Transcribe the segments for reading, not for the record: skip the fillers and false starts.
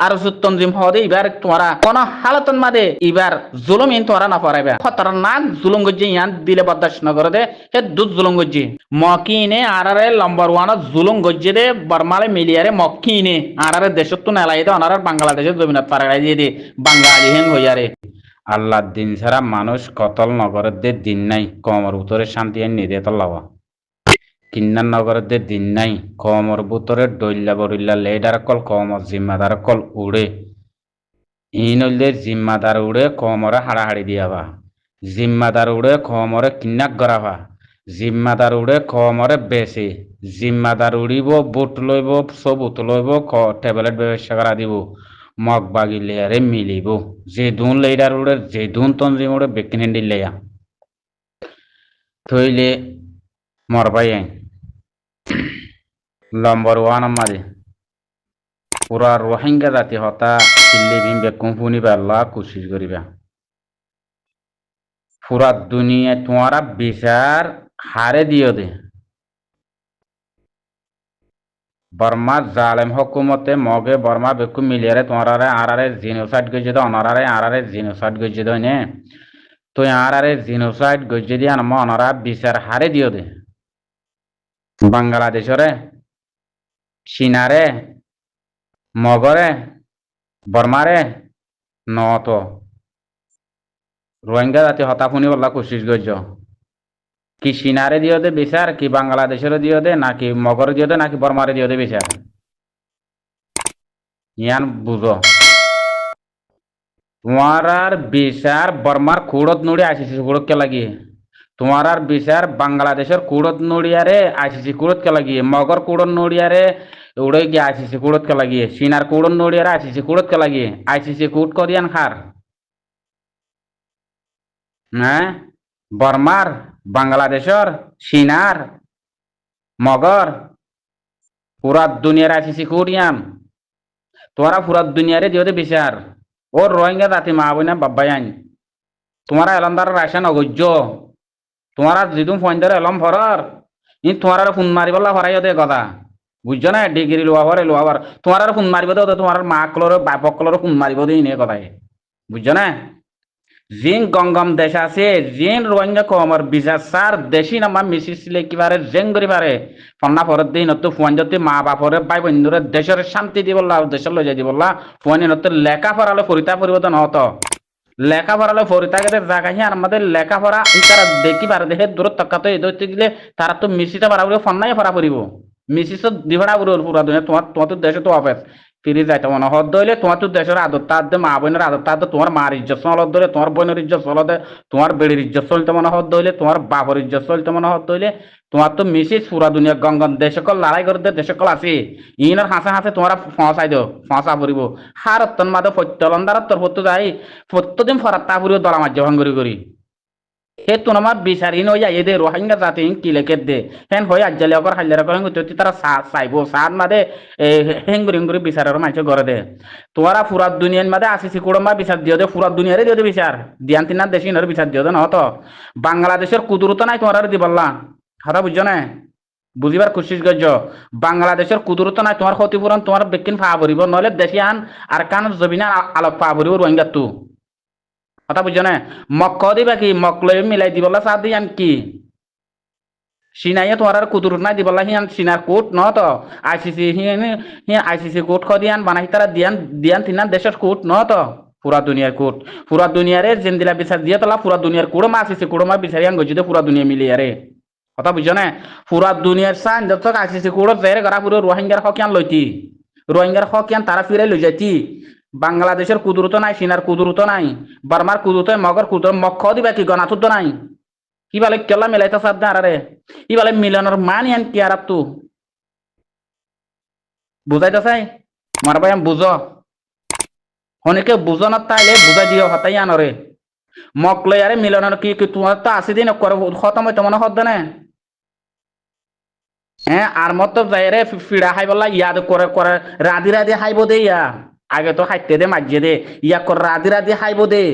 আর তঞ্জিম হদে এবার তোরা কোন হালতন মাদে এবার জুলুম ইন তোরা না পারাইবা খতরনাক জুলুম গজ্জি ইয়ান দিলে বরদাস্ত নগর দে হে দুধ জুলুম গজ্জি মকিনে আরারে নম্বর ওয়ান জুলুম গজ্জি দে বর্মালে মিলিয়ারে মকিনে আরারে দেশত তো নেলাই দে অনার বাংলাদেশের জমিনত পারাই দিয়ে দে বাঙালি হেন হইয়ারে আল্লাহ দিন ছাড়া মানুষ কতল নগরের দে দিন নাই কমর উত্তরে শান্তি আইন নিদে তল্লাবা কিন্নার নগরদের দিন নাই কমর বুতরে ডইল্লা বরিল্লা লেডার কল কমর জিম্মাদার কল উড়ে ইনলদের জিম্মাদার উড়ে কমরে হাড়াহাড়ি দিয়াবা জিম্মাদার উড়ে কমরে কিন্নাক গড়াবা জিম্মাদার উড়ে কমরে বেশি জিম্মাদার উড়িব বুট লইব সবুত লইব ট্যাবলেট ব্যবস্থা করা দিব মগ বাগি লেয়ারে মিলিব যে দুন লেডার উড়ে যে দুন তঞ্জিম উড়ে বেকিন হেন্ডি লেয়া থইলে মরবাই আইন নম্বর ওয়ান আমাদের পুরা রোহিঙ্গা জাতি হতা চিল্লি বিম বেকুম ফুনিবা আল্লাহ কোশিশ করিবা পুরা দুনিয়া তোমারা বিচার হারে দিও দে বর্মা জালেম হকুমতে মগে বর্মা বেকু মিলিয়ারে তোমারে আরারে জিনোসাইড গজে দে অনারারে আরারে জিনোসাইড গজে দে নে তো আরারে জিনোসাইড গজে দিয়ে আনমা অনারা বিচার হারে দিও দে বাংলাদেশরে চীনারে মগরে বর্মারে নত রোহিঙ্গা জাতি হতা ফুনি বল্লা কোশিশ গজ্জ কি চীনারে দিও দে বিচার কি বাংলাদেশের দিও দে নাকি মগরে দিও দে নাকি বর্মারে দিও দে বিচার ইয়ান বুঝো তোমার বিচার বর্মার কুড়ত নুড়ি আইসিসি কুড়ত কে লাগিয়ে তোমার বিচার বাংলাদেশের কুড়ত নড়িয়ারে আইসিসি কুড়ত কে লাগিয়ে মগর কুড়ত নড়িয়ারে উড়ে গিয়ে আইসিসি কুড়ত কে লাগিয়ে চীনার কুড়ত নড়িয়ারে আইসিসি কুড়ত কে লাগিয়ে আইসিসি কুট করিয়ান খার হ্যাঁ বর্মার বাংলাদেশের চীনার মগর পুরা দুনিয়ার আইসিসি কুটিয়ান তোরা পুরা দুনিয়ারে দিও দে বিচার ওর রোহিঙ্গা জাতি মা বই না বাব্বাই আইন তোমারা এলমদার রাশন অগজ্য তোমারা যিদুম ফোনদার এলম ভরার ই তোমার ফোন মারিবলা ভরাই দে কথা বুঝছো না ডিগ্রি লোয়াবার তোমার ফোন মারিব দে তোমার মা কলর বাপক কলর ফোন মারিব দে ইনে কথাই বুঝছো না জিন গঙ্গম দেশ আছে জিন রোহিঙ্গা কমর বিচার সার দেশি নামা মিশিছিলে কিবারে জেং করি পারে ফন্না ফরত দিন তো ফোন যদি মা বাপরে ভাই বন্ধুরে দেশের শান্তি দি বললা দেশের লই যাই দি বললা ফোন লেখা পড়ালে ফরিতা পরিবর্তন হতো লেখাপড়ালে ফরিতাকে জায়গা আর আমাদের লেখাপড়া তারা দেখি পারে দেখে দূরত তক্কাতে ধরতে গেলে তারা তো মিশিতে পারা বলে ফন্নাই ফরা পড়িব মিশিস দিভাড়া পুরা দুনিয়া তোমার তোমার তো দেশে তো অফেস ফিরে যাইতে মনে হদ ধরলে তোমার তো দেশের আদরটা আদে মা বোনের আদরটা আদে তোমার মার ইজ্জত চলত ধরে তোমার বোনের ইজ্জত চলতে তোমার বেড়ির ইজ্জত চলতে মনে হদ ধরলে তোমার বাপর ইজ্জত চলতে মনে হদ ধরলে তোমার তো মিশিস পুরা দুনিয়া গঙ্গন দেশকল লড়াই করে দে দেশকল আছে ইনার হাসে হাসে তোমার ফসাই দিও ফসা পড়িব হার অত্তন মাদে ফত্যলন্দার তোর ফত্য যাই প্রত্যেকদিন ফরাত্তা পড়িব দলা মাজ্য ভাঙ্গরি করি হে তোমার বিচারি নই যাই দে রোহিঙ্গা জাতি কি লেখে দে হেন হয়ে আজ্জালে অকর হাইলার অকর হেঙ্গুতি তারা চাইব সাত মাদে হেঙ্গুরি হেঙ্গুরি বিচারের মানুষ ঘরে দে তোরা ফুরাত দুনিয়ার মাদে আসিসি কুড়মা বিচার দিও দে ফুরাত দুনিয়ারে দিও দে বিচার দিয়ান তিন দেশি নর বিচার দিও দে নহত বাংলাদেশের কুদুরত নাই তোমার দিবল্লা কথা বুঝছো না বুঝিবার কোশিশ করছ বাংলাদেশের কুদুরত নাই তোমার ক্ষতিপূরণ তোমার বেকিন ফা ভরিব নহলে দেশি আন আর কান জবিনা আলোক ফা ভরিব রোহিঙ্গা তু কথা বুঝছো না মক্ক দিবা কি মক লই মিলাই দিবলা সাথ দিয়ান কি সিনাইয়ে তোমার কুদুরত নাই দিবলা হিয়ান সিনার কোট ন তো আইসিসি হিয়ান আইসিসি কোট খ দিয়ান বানাই তারা দিয়ান দিয়ান তিনান দেশের কোট ন তো পুরা দুনিয়ার কোট পুরা দুনিয়ারে যেন দিলা বিচার দিয়ে তোলা পুরা দুনিয়ার কোড়ো মা আইসিসি কোড়ো মা বিচারিয়ান গজিতে পুরা দুনিয়া মিলিয়ারে কথা বুঝছো না পুরা দুনিয়ার সান যত আইসিসি কোড়ো জেরে গড়া পুরো রোহিঙ্গার হকিয়ান লইতি রোহিঙ্গার হকিয়ান তারা ফিরে লই যাইতি বাংলাদেশের কুদুরত নাই চীনার কুদুরত নাই বার্মার কুদুরত মগর কুদুর মক্ষ দিবা কি গণাতুত নাই কি বলে কেলা মিলাইতে সাথে আরে ই বলে মিলনের মান ইয়ান কি আর তু বুঝাইতে চাই মার ভাই বুঝো অনেকে বুঝো না তাইলে বুঝাই দিও হতাই আনরে মক লই আরে মিলনের কি তোমার তো আসি দিন করে খতম হইতে মনে হদ না হ্যাঁ আর মত যাই রে ফিড়া খাই বললা ইয়াদ করে করে রাধি রাধি খাইব দে ইয়া আগে তো খাইতে দে মাঝে দে ইয়া করে রাধি রাধি খাইব দে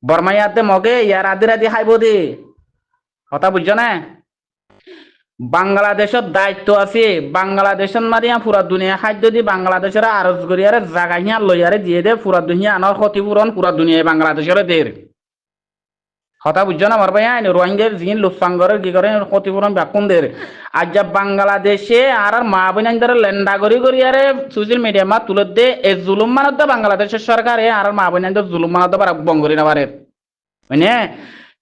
বর্মাইয়াতে মগে ইয়া রাধি রাধি খাইব দে কথা বুঝছো না বাংলাদেশের দায়িত্ব আছে বাংলাদেশের মারিয়া পুরা দুনিয়া খাদ্য দি বাংলাদেশের আরজ করিয়ারে জাগা হিয়া লইয়ারে দিয়ে দে পুরা দুনিয়া আনার ক্ষতিপূরণ পুরা দুনিয়ায় বাংলাদেশের দের কথা বুঝছো না আমার ভাই আইন রোহিঙ্গার জিন লুৎসাঙ্গরের কি করে ক্ষতিপূরণ ব্যাকুনদের আজ যা বাংলাদেশে আর মা বোনদের লেন্ডা করি আরে সোশ্যাল মিডিয়া মা তুলে দে এ জুলুম মানত বাংলাদেশের সরকারে আর মা বোনদের জুলুম মানত বঙ্গরি না পারে মানে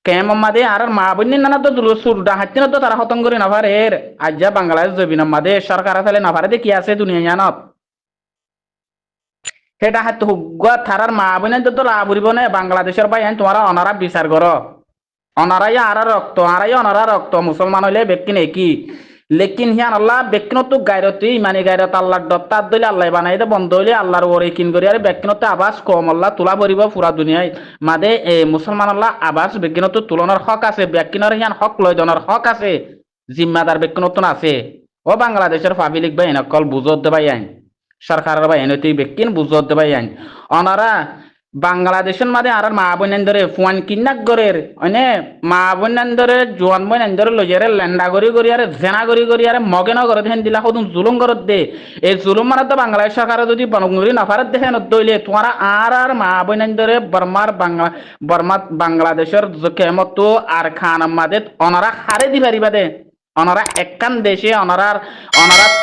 কেমমাদে আর মা বোন না তো সুরডা হাতি না তো তারা খতম করি না পারে আজ যা বাংলাদেশ জবিন মাদে সরকার আসলে না পারে কি আছে দুনিয়া জানত সেটা হাত থারার মা বোনের তো লাভ করিব না বাংলাদেশের ভাই তোমার অনারা বিচার করো অনারাই আর রক্ত আরাই অনারা রক্ত মুসলমান হইলে ব্যক্তি নেই কি লেকিন হিয়ান আল্লাহ ব্যক্তিনত গায়রত ইমানি গায়রত আল্লাহর দত্তার দইলে আল্লাহ বানাই দে বন্ধ হইলে আল্লাহর ওরে কিন করি আর ব্যক্তিনত আবাস কম আল্লাহ তোলা পড়িব পুরা দুনিয়ায় মাদে মুসলমান আল্লাহ আবাস ব্যক্তিনত তুলনার হক আছে ব্যক্তিনৰ হিয়ান হক লয় দনের হক আছে জিম্মাদার ব্যক্তিনত আছে ও বাংলাদেশের পাবলিক বাই নকল বুঝত দেবাই আইন সরকারের বাই নৈতিক ব্যক্তিন বুঝত দেবাই আইন অনারা বাংলাদেশের মাঝে আর মা বোনেন্দরে ফুয়ান কিন্নাক গরের অনে মা বোনেন্দরে জোয়ান বোনেন্দরে লইয়ারে লেন্ডা করি আরে জেনা করি আরে মগে ন করে দেন দিলা হদুন জুলুম করত দে এই জুলুম মানে তো বাংলাদেশ সরকার যদি বনগুরি নাফারত দেখে দইলে তোমার আর মা বোনেন্দরে বর্মা বাংলাদেশের কেমত আর খান মাদে অনারা হারে দি পারিবা দে অনারা একখান দেশে অনারার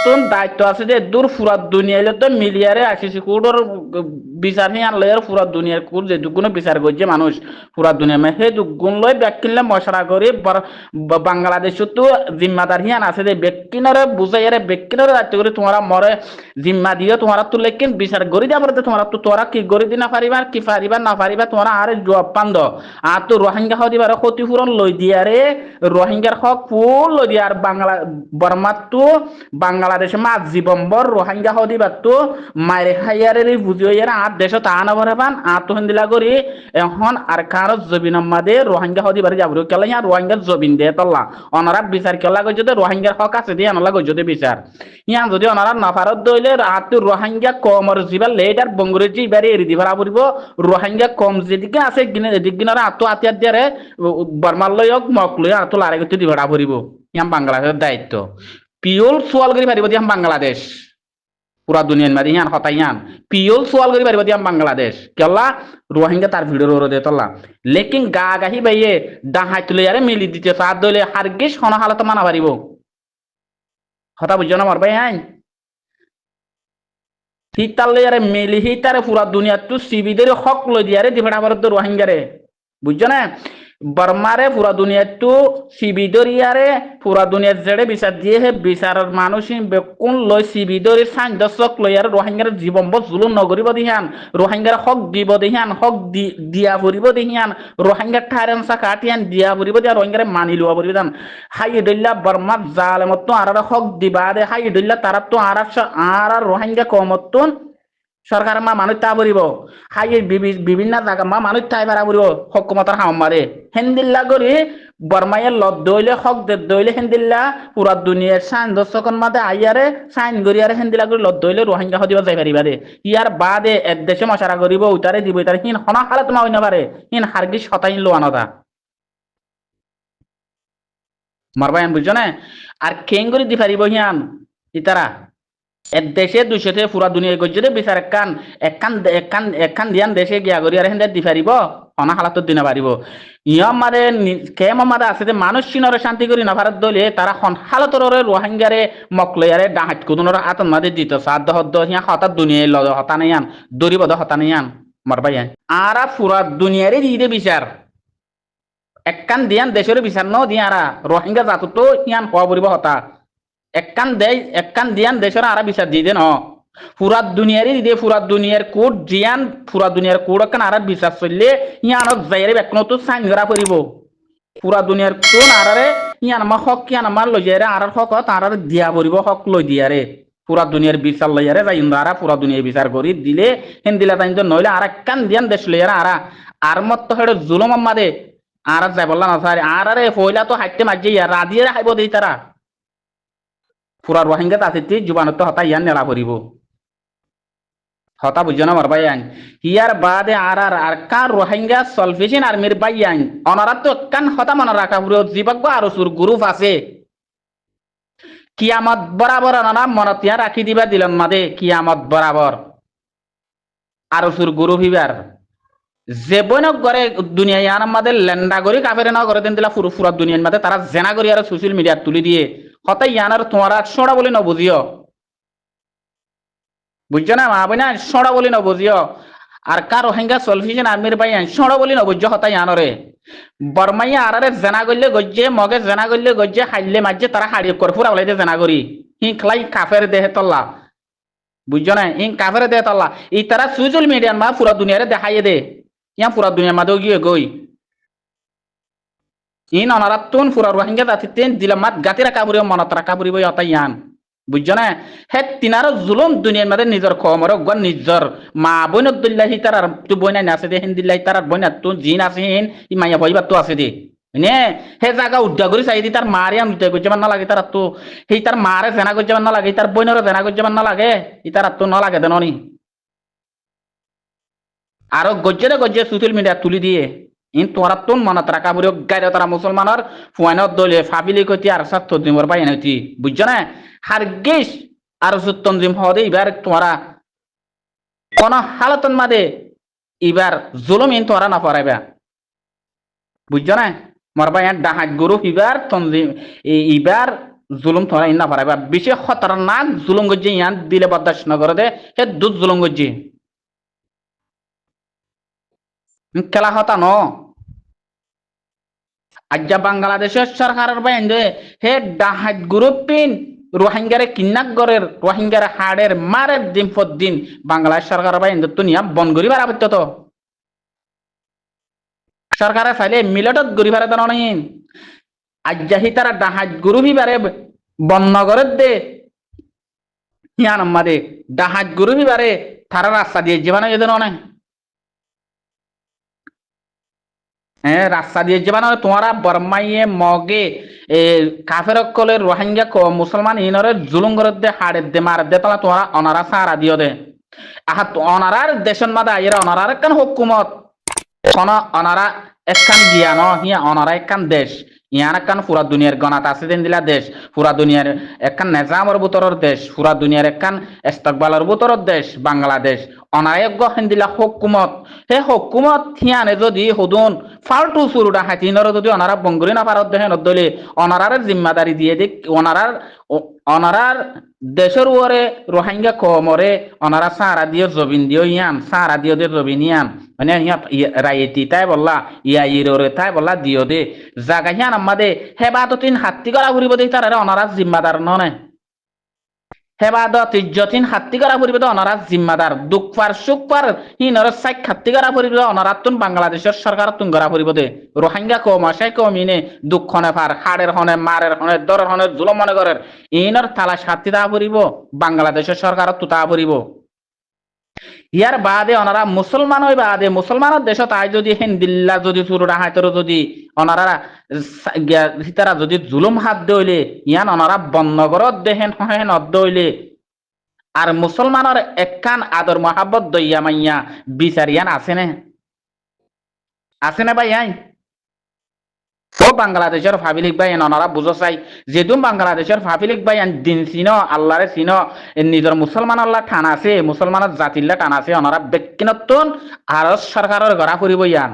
তুন দায়িত্ব আছে যে দূর ফুরা দুনিয়াইলে তো মিলিয়ারে আসিছি কুডর বিচার নিয়ে আনলে ফুরা দুনিয়ার কুর যে দুগুণ বিচার করছে মানুষ ফুরা দুনিয়া মে সেই দুগুণ লই ব্যক্তিলে মশলা করি বাংলাদেশ তো জিম্মাদার হিয়ান আছে যে ব্যক্তিনরে বুঝাইয়ারে ব্যক্তিনরে দায়িত্ব করে তোমারা মরে জিম্মা দিয়ে তোমারা তো লেকিন বিচার করি দিয়া পারতে তোমারা তো তোরা কি করি দি না পারিবা কি পারিবা না পারিবা তোমরা আরে জবাব পান্দ আর তো রোহিঙ্গা হদি পারে ক্ষতিপূরণ লই দিয়ারে রোহিঙ্গার হক ফুল লই দিয়া আর বাংলা বর্মাত তো বাংলাদেশে মা জীবম্বর রোহিঙ্গা হদি বাতো মায়ের খাইয়ারে বুঝি হইয়ার আর দেশ তা না পান আর তো হিন্দিলা করি এখন আর কার জবিন মাদে রোহিঙ্গা হদি বাড়ি যাব কেলা ইয়া রোহিঙ্গার জবিন দে তল্লা অনারা বিচার কেলা কই যদি রোহিঙ্গার হক আছে দিয়ে আনলা কই যদি বিচার ইয়ান যদি অনারা নাফারত দইলে আর তো রোহিঙ্গা কমর জিবা লেটার বঙ্গুরে জি বাড়ি এরি দিবার পড়িব রোহিঙ্গা কম যেদিকে আছে গিনে এদিক গিনারে আতো আতিয়ার দিয়ারে বর্মার লয়ক মক লই আর তো লারে গতি দিবার পড়িব ইয়াম বাংলাদেশের দায়িত্ব পিওল সোয়াল করি পারিব দিয়াম বাংলাদেশ পুরা দুনিয়ার মাঝে ইয়ান হতা ইয়ান পিওল সোয়াল করি পারিব দিয়াম বাংলাদেশ কেলা রোহিঙ্গা তার ভিডিও রোদে তল্লা লেকিন গা গাহি বাইয়ে ডাহাই তুলে আরে মিলি দিতে সাত দইলে হারগিস হন হালত মানা পারিব হতা বুঝছো না মার ভাই আইন হিতালে আরে মিলি হিতারে পুরা দুনিয়া তো সিবিদের হক লই দিয়ারে দিফাড়া ভারত রোহিঙ্গারে বুঝছো না বর্মারে পুরা দুনিয়া তো সিবিদরিয়ারে পুরা দুনিয়ার জেড়ে বিচার দিয়ে হে বিচারের মানুষ কোন লই সিবিদরি সাইন দশক লই আর রোহিঙ্গার জীবন জুলুম নগরিব দিহান রোহিঙ্গার হক দিব দিহান হক দিয়া পড়িব দিহান রোহিঙ্গার ঠারেন্সা কাটিয়ান দিয়া পড়িব দিয়া রোহিঙ্গারে মানি লওয়া পড়িব দান হাই দইল্লা বর্মার জালেমত তো আর হক দিবা দে হাই দইল্লা তারা তো আর রোহিঙ্গা কমতন সরকার মা মানুষ তা বলিব হাই বিভিন্ন জায়গা মা মানুষ তাই বাড়া বলিব হকুমতার হাম মারে হেন্দিল্লা করি বর্মাইয়ের লত দইলে হক দইলে হেন্দিল্লা পুরা দুনিয়ার সাইন দর্শকন মাদে আইয়ারে সাইন গরিয়ারে হেন্দিল্লা করে লত দইলে রোহিঙ্গা হদিবা যাই পারিবা দে ইয়ার বাদে এক দেশে মশারা করিব উতারে দিব তারে হিন হনা হালত মা হইনা পারে হিন হারগিস হতাইন লোয়ানতা মারবাইন বুঝছো না আর কেং করে দি পারিব হিয়ান ইতারা এক দেশে 200 থেকে পুরা দুনিয়া গজ যদি বিচার একখান দিয়ান দেশে গিয়া করি আর হেন্দে দি পারিব অনা হালাত দিনা পারিব ইয়ম মারে কেম মারে আছে যে মানুষ চিনরে শান্তি করি না ভারত দলে তারা হন হালতরে রোহিঙ্গারে মকলয়ারে ডাহাত কুদুনর আতন মাদে দিত সাদ হদ্দ হিয়া হঠাৎ দুনিয়ায় লদ হতা নাইয়ান দরিবদ হতা নাইয়ান মারবাই আরা পুরা দুনিয়ারে দিয়ে বিচার একখান দিয়ান দেশের বিচার ন দিয়ারা রোহিঙ্গা জাত তো হিয়ান হওয়া পড়িব হতা একখান দিয়ান দেশের আরা বিচার দিয়ে দেন পুরা দুনিয়ারই দিয়ে পুরা দুনিয়ার কোড জিয়ান পুরা দুনিয়ার কোড একখান আরা বিচার চললে ইয়ানত যাইরে একখান তো সাইন করা পড়িব পুরা দুনিয়ার কোন আরারে ইয়ান আমার হক ইয়ান আমার লই যাইরে আরার হক তারারে দিয়া পড়িব হক লই দিয়ারে পুরা দুনিয়ার বিচার লইয়ারে যাই আরা পুরা দুনিয়ার বিচার করি দিলে হেন দিলা তাই নইলে আর একখান দিয়ান দেশ লইয়ারে আরা আর মত হেড়ে জুলুম আমাদে আর যাই বললা না স্যার আরারে পয়লা তো হাইতে মাঝে রাজিয়ে হাইব দেই তারা পুরা রোহিঙ্গা তাতে জুবানত হতা ইয়ান নেলা করিব হতা বুঝছো না মারবাই আইন ইয়ার বাদে আর কার রোহিঙ্গা সলভেশন আর্মির বাই আইন অনারা তো কান হতা মনে রাখা পুরো জীবক আর সুর গ্রুপ আছে কিয়ামত বরাবর না মনতিয়া রাখি দিবা দিলন মাদে কিয়ামত বরাবর আর সুর গুরু হিবার যে বইনক করে দুনিয়া ইয়ান মাদের লেন্ডা করি কাফের না করে দেন দিলা পুরো পুরো দুনিয়ার মাঝে তারা জেনা করি আর সোশ্যাল মিডিয়া তুলি দিয়ে হতাই ইয়ানার তোমারা সোড়া বলে ন বুঝিও বুঝছো না মা বইনা সোড়া বলে ন বুঝিও আর কারো হেঙ্গা সলফিশন আর্মির ভাই সোড়া বলে ন বুঝছো হতাই ইয়ানরে বর্মাইয়া আরারে জেনা করলে গজ্জে মগে জেনা করলে গজ্জে হাইলে মাঝে তারা হাড়ি করে পুরা বলাইতে জেনা করি হি খেলাই কাফের দেহে তল্লা বুঝছো না হি কাফের দেহে তল্লা এই তারা সোশ্যাল মিডিয়ার মা পুরা দুনিয়ারে দেখাইয়ে দে ইয়া পুরা দুনিয়ার মাঝেও গিয়ে গই ইন অনারাতুন পুরা রোহিঙ্গা জাতিতেন দিলামাত গাতিরা কাবুরি মনত রাখা বুড়ি বই অতাই ইয়ান বুঝছো না হে তিনারও জুলুম দুনিয়ার মাঝে নিজের কমর গন নিজর মা বইন দিল্লাহি তার তু বইনা আছে দে হিন্দিল্লাহি তার বইনা তু জিন আছে হিন ই মাইয়া বইবা তো আছে দে নে হে জায়গা উদ্যা করে চাই দি তার মারিয়াম উদ্যা করতে না লাগে তার তো সেই তার মারে জেনা করতে না লাগে তার বইনরে জেনা করতে না লাগে ই তার তো না লাগে দেননি আরো গজ্জে গজ্জে সোশ্যাল মিডিয়া তুলি দিয়ে ইন তোরা তোন মনত রাখা বুড়ি গাইরে তারা মুসলমানের ফুয়াইনত দলে ফাবিলি কতি আর সাত দিমর পাই নতি বুঝছো না হারগিস আর তঞ্জিম হদে এবার তোরা কোন হালতন মাদে এবার জুলুম ইন তোরা না পড়াইবা বুঝছো না মরবা ইয়ার ডাহাত গুরু এবার তঞ্জিম এবার জুলুম তোরা ইন না পড়াইবা বেশি খতরনাক জুলুম গজ্জে ইয়ান দিলে বরদাস্ত নগরে দে হে দুধ জুলুম গজ্জে খেলা হতা ন আজ্জা বাংলাদেশের সরকারের বাইন্দে হে ডাহাত গ্রুপিন রোহিঙ্গারে কিন্নাক গরের রোহিঙ্গারে হাড়ের মারের দিন পর দিন বাংলাদেশ সরকারের বাইন্দে তো নিয়া বন করি বাড়াবত্য তো সরকারে চাইলে মিলটত গরি ভাড়া তো নয় আজ্জা হি তারা ডাহাত গ্রুপ হিবারে বন্নগরের দে হিয়ান দে ডাহাত গ্রুপ হিবারে তারা রাস্তা দিয়ে জীবনে যদি নয় হ্যাঁ রাস্তা দিয়ে যাবানো তোমারা বর্মাইয়ে মগে কাফের কলের রোহিঙ্গা মুসলমান ইনরে জুলুম করে দে হাড়ে দে মার দে তালা তোমারা অনারা সারা দিও দে আহা অনারার দেশন মাদা এরা অনারার একখান হুকুমত কোন অনারা একখান জ্ঞান হিয়া অনারা একখান দেশ ইয়ান একখান পুরা দুনিয়ার গণাত আছে দিন দিলা দেশ পুরা দুনিয়ার একখান নেজামর বুতরর দেশ পুরা দুনিয়ার একখান ইস্তকবালর বুতরর দেশ বাংলাদেশ অনায়ক গহেন দিলা হুকুমত হে হুকুমত হিয়ানে যদি হুদুন ফালতু সুরুডা হাতিনর যদি অনারা বঙ্গুরি না পারত দেহেন দলে অনারার জিম্মাদারি দিয়ে দিক অনারার দেশের ওরে রোহিঙ্গা কমরে অনারা সারা দিয়ে জবিন দিও ইয়ান সারা দিও দে জবিন ইয়ান মানে রাইতি তাই বললা ইয়া ইরে তাই বললা দিও দে জাগা হিয়ান আমাদে হেবাদতিন হাত্তি করা ঘুরিব দে তারা অনারা জিম্মাদার নয় হেবাদত ইজ্জতিন হাত্তি করা ফুরিব অনারা জিম্মাদার দুঃখপার সুখপার হিনর সাইক হাত্তি করা ফুরিব অনারাতুন বাংলাদেশের সরকার তুন করা ফুরিব দে রোহিঙ্গা কমাশাই কমিনে দুঃখ নে পার হাড়ের হনে মারের হনে দরের হনে জুলম মনে করের ইনর তালা সাথী তা ফুরিব বাংলাদেশের সরকার তুতা ফুরিব ইয়ার বাদে ওনারা মুসলমান হই বাদে মুসলমানের দেশ তাই যদি হিন্দিল্লা যদি চুরুডা হাইতর যদি ওনারা তারা যদি জুলুম হাত দইলে ইয়ান ওনারা বন্নগরত দেহেন হেন দইলে আর মুসলমানের একখান আদর মহাব্বত দইয়া মাইয়া বিচারিয়ান আছে না ভাই আই ও বাংলাদেশের ফাবিলিক ভাই ওনারা বুঝো চাই যেহেতু বাংলাদেশের ফাবিলিক ভাই দিন চিন আল্লাহরে চিন নিজের মুসলমান আল্লাহ টান আছে মুসলমানের জাতিল্লা টান আছে ওনারা ব্যক্তিনতুন আরব সরকারের গড়া ফুরিব ইয়ান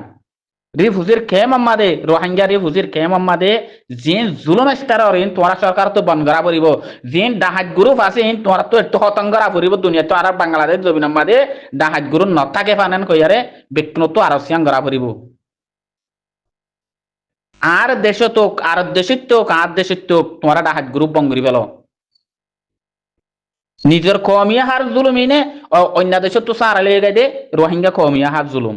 রিফুজির কে মাম্মাদে রোহিঙ্গা রিফুজির কে মাম্মাদে জিন জুলুম স্টার ইন তোমার সরকার তো বন করা ফুরিব জিন ডাহাত গ্রুপ আছে ইন তোমার তো একটু হতঙ্গ করা ফুরিব দুনিয়া তো আর বাংলাদেশ জমিন মাদে ডাহাত গ্রুপ নথাকে ফানেন কইয়ারে ব্যক্তিনতুন আরব সিয়ান করা ফুরিব আর দেশ তো আর দেশের তো আর দেশের তো তোমরা ডাহাত গ্রুপ বঙ্গরি পেল নিজের কমিয়া হার জুলুম ইনে অন্য দেশের তো সারা লেগে গাই দে রোহিঙ্গা কমিয়া হার জুলুম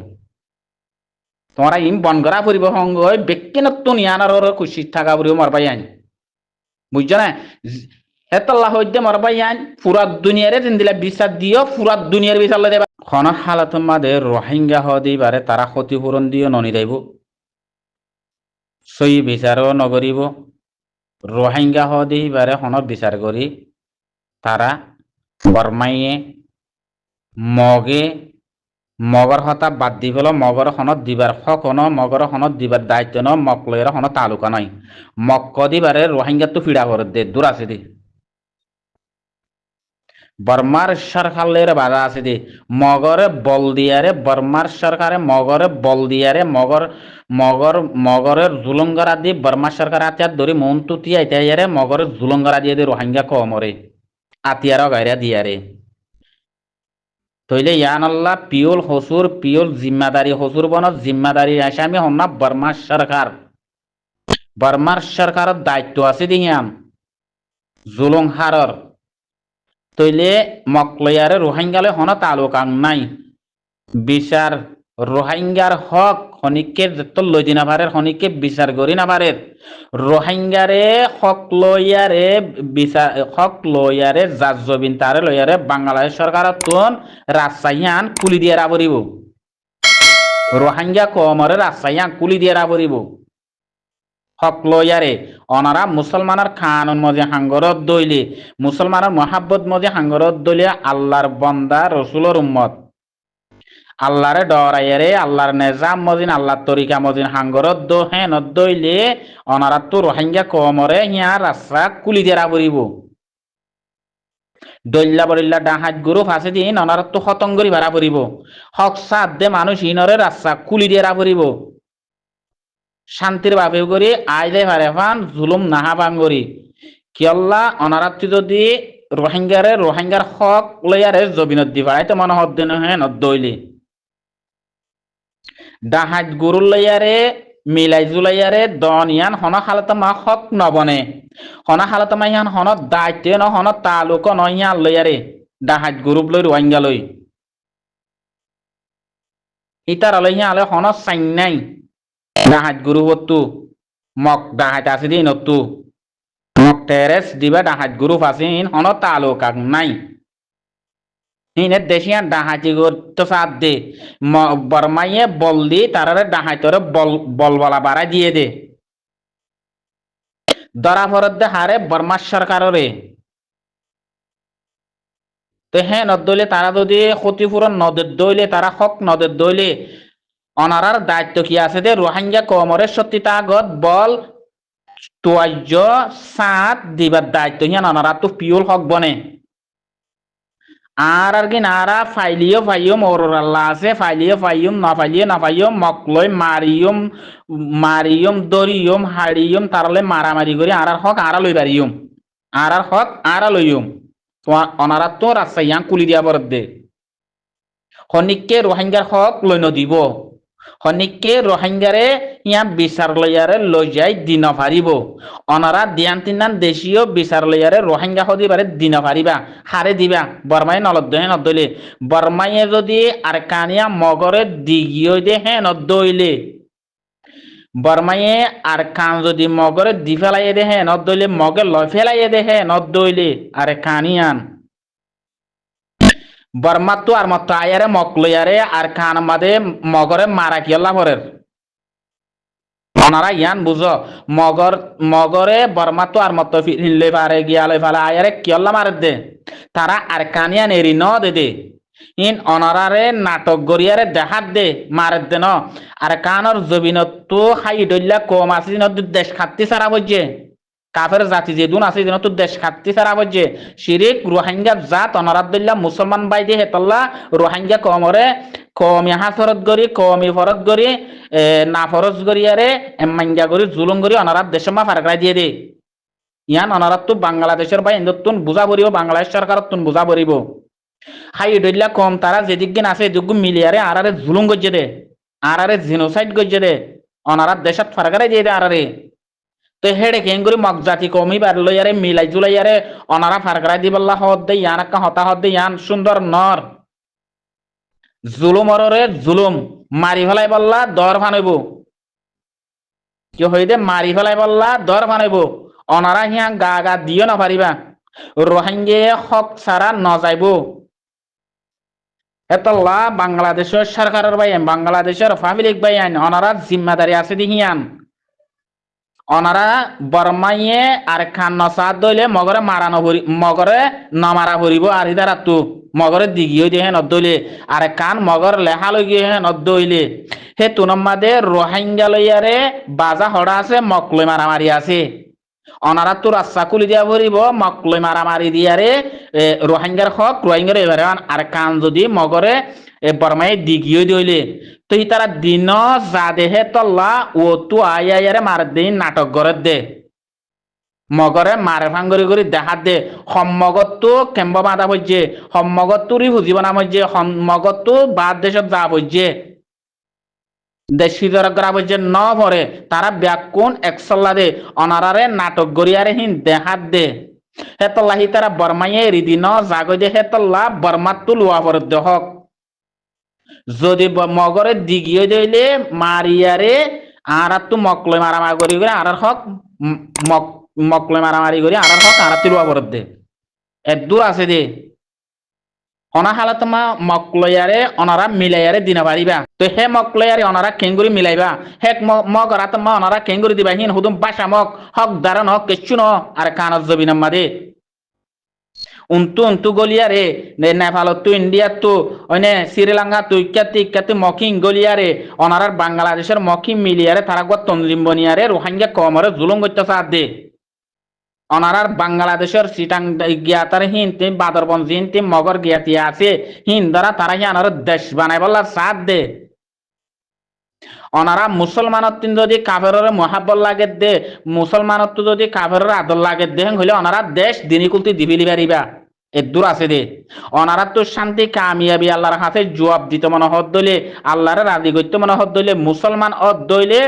তোমরা ইম বন করা ফুরিব সঙ্গ ব্যক্তিগত নিয়ানার খুশি থাকা ফুরিব মরবাই আইন বুঝছো না হেতাল্লাহ হইতে মরবাই আইন পুরা দুনিয়ারে জিন্দিলা বিচার দিও পুরা দুনিয়ার বিচার লই দেবা খন হালাত মাদে রোহিঙ্গা হদিবারে তারা ক্ষতিপূরণ দিও ননি দেব সই বিচারও নগরিব রোহিঙ্গা হদিবারে হন বিচার করি তারা বর্মাইয়ে মগে মগর হতা বাদ দি পেল মগর হনত দিবার হক ন মগর হনত দিবার দায়িত্ব ন মকলয়ের হন তালুকা নাই মক্ক দিবারে রোহিঙ্গা তো ফিড়া করে দে দূর আছে দি বর্মার সরকারের বাধা আছে দে মগরে বল দিয়ারে বর্মার সরকারে মগরে বল দিয়ারে মগরের জুলুঙ্গরা দি বর্মার সরকার আতিয়ার ধরি মন তুতিয়া ইতাইয়ারে মগরের জুলুঙ্গরা দিয়ে দে রোহিঙ্গা কমরে আতিয়ারও গাইরা দিয়ারে তইলে ইয়ান আল্লাহ পিওল হসুর পিওল জিম্মাদারি হসুর বন জিম্মাদারি আসামি হন্না বর্মার সরকারের দায়িত্ব আছে দিহিয়াম জুলুং হারর তইলে মকলয়ারে রোহিঙ্গালে হন তালুকাং নাই বিচার রোহিঙ্গার হক হনিকে যত লই দিনা পারে হনিকে বিচার করি না পারে রোহিঙ্গারে হক লইয়ারে জাজবিন তারে লইয়ারে বাংলাদেশ সরকার তুন রাজশাহীয়ান কুলি দিয়ে রাবরিব রোহিঙ্গা কমরে রাজশাহীয়ান কুলি দিয়ে রাবরিব হক লইয়ারে অনারা মুসলমানের খানুন মজে হাঙ্গরত দইলে মুসলমানের মহাব্বত মজে হাঙ্গরত দইলে আল্লাহর বন্দা রসুলর উম্মত আল্লাহরে ডরাইয়ারে আল্লাহর নেজাম মজিন আল্লাহর তরিকা মজিন হাঙ্গরত দো হে নদইলে অনারা তো রোহিঙ্গা কমরে হিয়া রাস্তা কুলি দিয়ে রাবরিব দল্লা বলিল্লা ডাহাত গরু ফাঁসে দিন অনারা তো হতঙ্গরি ভাড়া পড়িব হক সাত দে মানুষ ইনরে রাস্তা কুলি দিয়ে রাবরিব শান্তির ভাবে করি আয় দে ভারে ফান জুলুম নাহা পান করি কিয়ল্লা অনারাত্রি যদি রোহিঙ্গার হক লইয়ারে জবিনত দি পাড়াইতে মনে হদ দিন হে নদইলে ডাহাত গরু লইয়ারে মিলাই জুলাইয়ারে দনিয়ান হন হালতমা হক নবনে হন হালতমা ইয়ান হন দায়িত্ব ন হন তালুক নইয়ান লইয়ারে ডাহাত গরুপ লই রোহিঙ্গা লই ইতার লইয়া আলে হন সাইন নাই ডাহাত গরু হতু মক ডাহাত আছে দিন হতু মক টেরেস দিবা ডাহাত গরু ফাসিন হন তালুক নাই হিনে দেশিয়ান ডাহাতি তো সাথ দে বর্মাইয়ে বল দি তারারে ডাহাতরে বলবলা বাড়াই দিয়ে দে ধরা ফরত দে হারে বর্মার সরকারে তো হ্যাঁ নদলে তারা যদি ক্ষতিপূরণ নদের দইলে তারা হক নদের দইলে অনারার দায়িত্ব কি আছে দে রোহিঙ্গা কমরের সত্যিতা আগত বল তোয়াজ্য সাথ দিবার দায়িত্ব হিয়ান অনারা তো পিওল হক বনে আর কি নারা ফাইলিও ফাইয়ম ওরর আল্লাহ আছে ফাইলিও ফাইয়ম না ফাইয়ম মকলই মারিয়ম দরিয়ম হাড়িয়ম তারলে মারামারি করি আর হক আরা লই পারিয়ম আর হক আরা লইয়ম তোমার অনারা তো রাজশাহীয়ান কুলি দিয়া বরদ দে হনিককে রোহিঙ্গার হক লই নদিব হনিককে রোহিঙ্গারে ইয়া বিচার লইয়ারে লই যাই দিন পারিব অনারা দিয়ান তিনান দেশীয় বিচার লইয়ারে রোহিঙ্গা হদি পারে দিন পারিবা হারে দিবা বর্মাই নলদ্দহে নদইলে বর্মাইয়ে যদি আর কানিয়া মগরে দিগিয়ে দে হে নদইলে বর্মাইয়ে আর কান যদি মগরে দি ফেলাইয়ে দে হে নদইলে মগে লয় ফেলাইয়ে দে হে নদইলে আর কানিয়ান বর্মা তো আর মত আয়ারে মকলয়ারে আর খান মাদে মগরে মারা কিয়ল্লা পরের ওনারা ইয়ান বুঝো মগরে বর্মা তো আর মত ফিরলে পারে গিয়ালে ফালে আয়ারে কিয়ল্লা মারে দে তারা আর কানিয়ান এরি ন দে ইন অনারারে নাটক গরিয়ারে দেখাত দে মারে দে ন আর কানর জবিনত খাই দইলা কম আছে দেশ খাতি সারা বইছে কাফের জাতি যে দুন আছে যেন তো দেশ খাতি সারা বজে শিরিক রোহিঙ্গা জাত অনারাদুল্লাহ মুসলমান বাইদে হেতল্লা রোহিঙ্গা কমরে কমি হাফরত গরি কমি ফরত গরি না ফরজ গরিয়ারে এমাঙ্গা গরি জুলুম গরি অনারাত দেশমা ফারকরাই দিয়ে দে ইয়ান অনারাত তো বাংলাদেশের বাই ইন্দতুন বুঝা বরিব বাংলাদেশ সরকারত তুন বুঝা বরিব হাই দইল্লা কম তারা যেদিকগিন আছে এদিকগু মিলিয়ারে আরারে জুলুম গজ্জে দে আরারে জিনোসাইড গজ্জে দে অনারাত দেশত ফারকরাই দিয়ে দে আরারে তো হেডে কেঙ্গুরি মগজাতি কমি বার লইয়ারে মিলাই জুলাইয়ারে অনারা ফারকরাই দিবল্লা হদ দে ইয়ান একটা হতা হদ দে ইয়ান সুন্দর নর জুলুমরে জুলুম মারি ফেলাই বললা দর ফানাইব কি হই দে মারি ফেলাই বললা দর ফানাইব অনারা হিয়া গা গা দিও না পারিবা রোহিঙ্গে হক সারা ন যাইব এতল্লা বাংলাদেশের সরকারের বাইন বাংলাদেশের পাবলিক বাইন অনারা জিম্মাদারি আছে দিহিয়ান অনারা বর্মাইয়ে আর খান নসাদ দইলে মগরে মারানো মগরে নমারা ভরিব আর ইদারা তো মগরে দিগিয়ে দিয়ে নদইলে আর কান মগর লেহা লইয়ে নদইলে হে তুনম্মাদে রোহিঙ্গা লইয়ারে বাজা হড়া আছে মকলে মারামারি আছে অনারা তো রাস্তা খুলি দিয়া ভরিব মকলই মারামারি দিয়ারে রোহিঙ্গার হক রোহিঙ্গার এবারে আর কান যদি মগরে বর্মাই দিগিয়ে দইলে তো ই তারা দিন যা দেহে তল্লা ও তু আয়ারে মার দিন নাটক গড়ে দে মগরে মারে ভাঙ্গরি করে দেখাত দে সম্মগতো কেম্ব বাঁধা বইছে সম্মগতুরি বুজিব না মজে সম্মগতো বাদ দেশত যা বইছে দেশি দরগরা বইছে ন ভরে তারা ব্যাকুন একসল্লা দে অনারারে নাটক গড়িয়ারে হিন দেখাত দে হেতল্লাহি তারা বর্মাইয়ে রিদিন জাগই দে হেতল্লা বর্মাত্তু লোয়া পর দেহক যদি মগরে দিগিয়ে দইলে মারিয়ারে আর তো মকলে মারামারি করি করে আর হক মকলে মারামারি করি আর হক আর তুলবা পর দে এদূর আছে দে অনাহালত মা মকলয়ারে অনারা মিলাইয়ারে দিনা পারিবা তো হে মকলয়ারে অনারা কেঙ্গুরি মিলাইবা হেক মগরাত মা অনারা কেঙ্গুরি দিবা হিন হুদুম বাসা মক হক দারন হক কেচ্ছু ন আর কানত জবিনাম মাদে untu goliare ne Nepal tu India tu ওনে শ্রীলঙ্কা tu ইক্কাতি মকিং গলিয়ারে অনারার বাংলাদেশের মকিং মিলিয়ারে তারা গত তনজিম বনিয়ারে রোহিঙ্গা কমরে জুলুম করতে সাথ দে অনারার বাংলাদেশের সিটাং গিয়াতার হিনতে বাদরবন জিনতে মগর গিয়াতি আছে হিন দ্বারা তারা হি আনার দেশ বানাই বললা সাথ দে অনারা মুসলমানত যদি কাফেরের মহাব্বত লাগে দে মুসলমানত যদি কাফেরের আদর লাগে দে হইলে অনারা দেশ দিনিকুলতি দিবিলি পারিবা এদূর আছে দে অনারা তো শান্তি কামিয়াবি আল্লাহর হাতে জবাব দিতে মনে হত দইলে আল্লাহর রাজি করতে মনে হত দইলে মুসলমান অত দইলে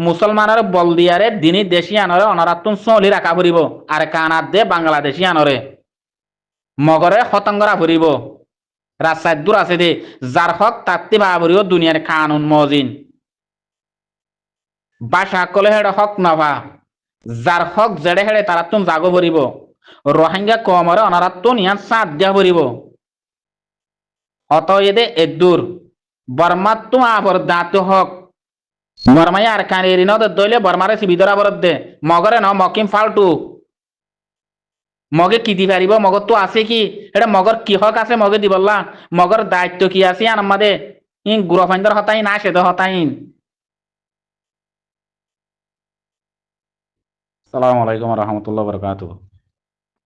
মুসলমানের বল দিয়ারে দিনী দেশি আনরে অনারা তো চলি রাখা ফুরিব আর কানাত দে বাংলাদেশি আনরে মগরে হতঙ্গরা ফুরিব রাস্তায় দূর আছে দে যার হক তাত্তি বা ফুরিব দুনিয়ার কানুন মজিন বাসা কলে হেড়ে হক নভা যার হক জেড়ে হেড়ে তারা তুম জাগো ভরিব রোহিঙ্গা কমরে অনারা তো নিয়া সাত দিয়া ভরিব অত এদে এদুর বর্মাত তো আবর দাঁত হক বর্মাই আর কান এরি নদ দইলে বর্মারে সিবিদরা বরদ দে মগরে ন মকিম ফালটু মগে কি দি পারিব মগর তো আছে কি এটা মগর কি হক আছে মগে দিবল্লা মগর দায়িত্ব কি আছে আমাদের ইন গুরফাইন্দর হতাই না সে তো হতাইন আসসালামু আলাইকুম রহমতুল্লাহ বরকাতুহ